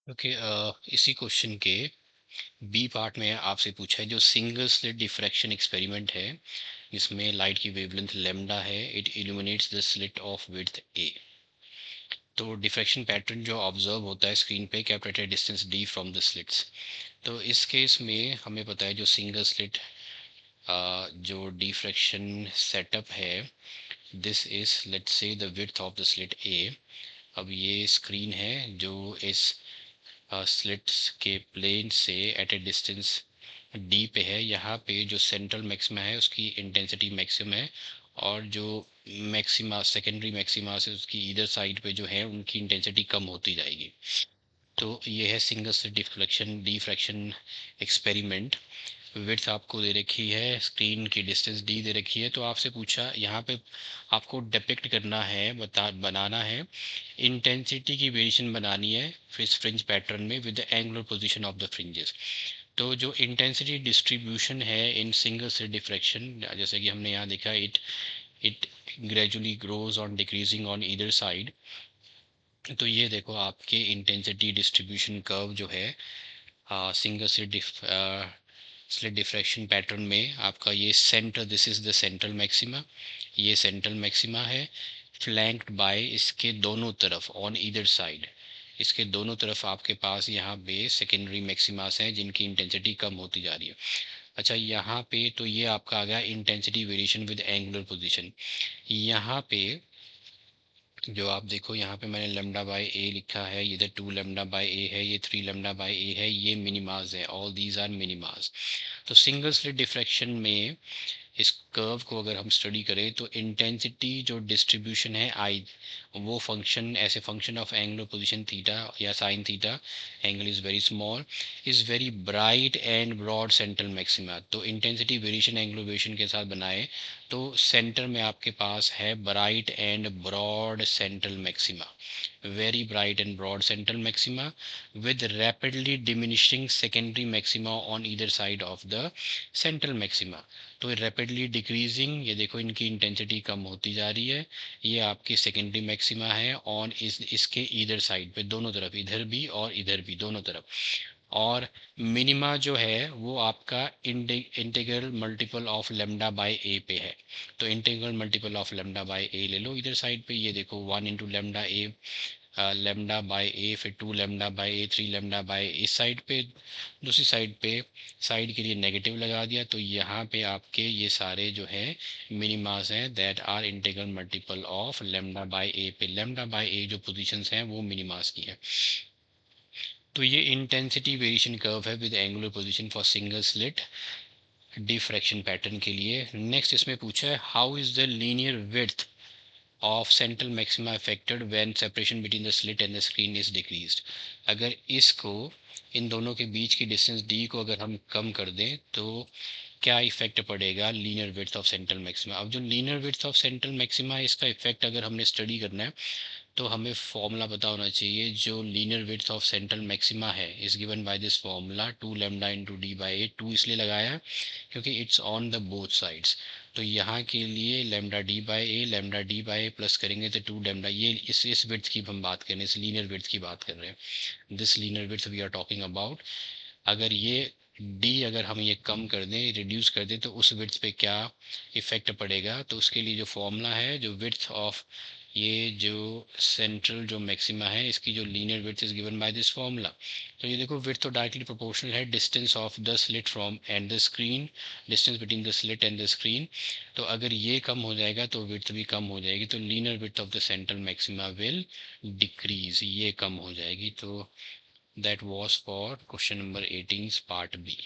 Okay. इसी question के B part में आपसे पूछा है जो सिंगल स्लिट डिफ्रैक्शन एक्सपेरिमेंट है, इसमें लाइट की वेवलेंथ लेमडा है, it illuminates the slit of width a. तो डिफ्रैक्शन पैटर्न जो ऑब्जर्व होता है स्क्रीन पे kept at a distance d from the slits. तो इस केस में हमें पता है जो सिंगल स्लिट जो डिफ्रैक्शन सेटअप है, this is let's say the width of the slit a. अब ये स्क्रीन है जो इस स्लिट्स के प्लेन से एट ए डिस्टेंस डी पे है। यहाँ पे जो सेंट्रल मैक्सिमा है उसकी इंटेंसिटी मैक्सिमम है, और जो मैक्सिमा सेकेंडरी मैक्सिमा से उसकी इधर साइड पे जो है उनकी इंटेंसिटी कम होती जाएगी। तो ये है single slit diffraction experiment. Width आपको दे रखी है, स्क्रीन की डिस्टेंस डी दे रखी है। तो आपसे पूछा यहाँ पे आपको डिपिक्ट करना है, बनाना है, इंटेंसिटी की वेरिएशन बनानी है फिर फ्रिंज पैटर्न में with the angular position of the fringes. तो जो इंटेंसिटी डिस्ट्रीब्यूशन है इन सिंगल स्लिट डिफ्रैक्शन, जैसे कि हमने यहाँ देखा, it it gradually grows on decreasing on either side. तो ये देखो आपके इंटेंसिटी डिस्ट्रीब्यूशन कर्व जो है सिंगल स्लिट डिफ्रैक्शन पैटर्न में आपका ये centre, this is the central maxima, ये सेंट्रल मैक्सिमा है, फ्लैंक्ड बाय इसके दोनों तरफ ऑन ईदर साइड, इसके दोनों तरफ आपके पास यहाँ पे सेकेंडरी मैक्सिमास हैं जिनकी इंटेंसिटी कम होती जा रही है। अच्छा, यहाँ पे तो ये आपका आ गया intensity variation with angular position. यहाँ पे जो आप देखो, यहाँ पे मैंने लेमडा बाय ए लिखा है, इधर 2 लेमडा बाय ए है, ये 3 लेमडा बाय ए है, ये मिनिमाज है, ऑल दीज आर मिनिमाज। तो सिंगल स्लिट डिफ्रैक्शन में इस कर्व को अगर हम स्टडी करें तो इंटेंसिटी जो डिस्ट्रीब्यूशन है आई, वो फंक्शन ऐसे function of angular position theta या sine theta, angle is very small, is very bright and broad central maxima. तो इंटेंसिटी वेरिएशन एंगुलर वेरिएशन के साथ बनाए तो सेंटर में आपके पास है bright and broad central maxima, very bright and broad central maxima with rapidly diminishing secondary maxima on either side of the central maxima। तो रैपिडली डिक्रीजिंग, ये देखो इनकी इंटेंसिटी कम होती जा रही है, ये आपकी सेकेंडरी मैक्सिमा है ऑन इसके इधर साइड पे, दोनों तरफ, इधर भी और इधर भी, दोनों तरफ। और मिनिमा जो है वो आपका integral multiple of lambda by a पे है। तो integral multiple of lambda by a ले लो इधर साइड पे, ये देखो 1 इंटू लेमडा बाय ए, फिर 2 lambda by A, 3 lambda by इस साइड पे, दूसरी साइड पे साइड के लिए नेगेटिव लगा दिया। तो यहाँ पे आपके ये सारे जो है मिनिमास हैं that are integral multiple of lambda by a पे, लेमडा बाय ए जो पोजीशंस हैं वो मिनिमास की है। तो ये इंटेंसिटी वेरिएशन कर्व है with angular position for single slit diffraction pattern के लिए। नेक्स्ट इसमें पूछा है how is the linear width of central maxima affected when separation between the slit and the screen is decreased। अगर इसको, इन दोनों के बीच की डिस्टेंस d को अगर हम कम कर दें तो क्या इफेक्ट पड़ेगा linear width of central maxima. अब जो linear width of central maxima है इसका इफेक्ट अगर हमने स्टडी करना है तो हमें फॉर्मूला पता होना चाहिए। जो linear width of central maxima है is given by this formula 2 lambda into d by a. 2 इसलिए लगाया क्योंकि it's on the both sides. तो यहाँ के लिए lambda d by a, lambda d by a plus करेंगे तो 2 लेमडा, ये इस विड्थ की हम बात कर रहे हैं, इस लीनियर विड्थ की बात कर रहे हैं, this linear width we are talking about. अगर ये डी अगर हम ये कम कर दें, रिड्यूस कर दें, तो उस विड्थ पे क्या इफेक्ट पड़ेगा। तो उसके लिए जो फॉर्मूला है, जो विड्थ ऑफ ये जो सेंट्रल जो मैक्सिमा है इसकी जो linear width is given by this formula. तो ये देखो विड्थ तो डायरेक्टली प्रोपोर्शनल है distance of the slit from and the screen, distance between the slit and the screen. तो अगर ये कम हो जाएगा तो विड्थ भी कम हो जाएगी, तो linear width of the central maxima will decrease, ये कम हो जाएगी। तो that was for question number 18 part B.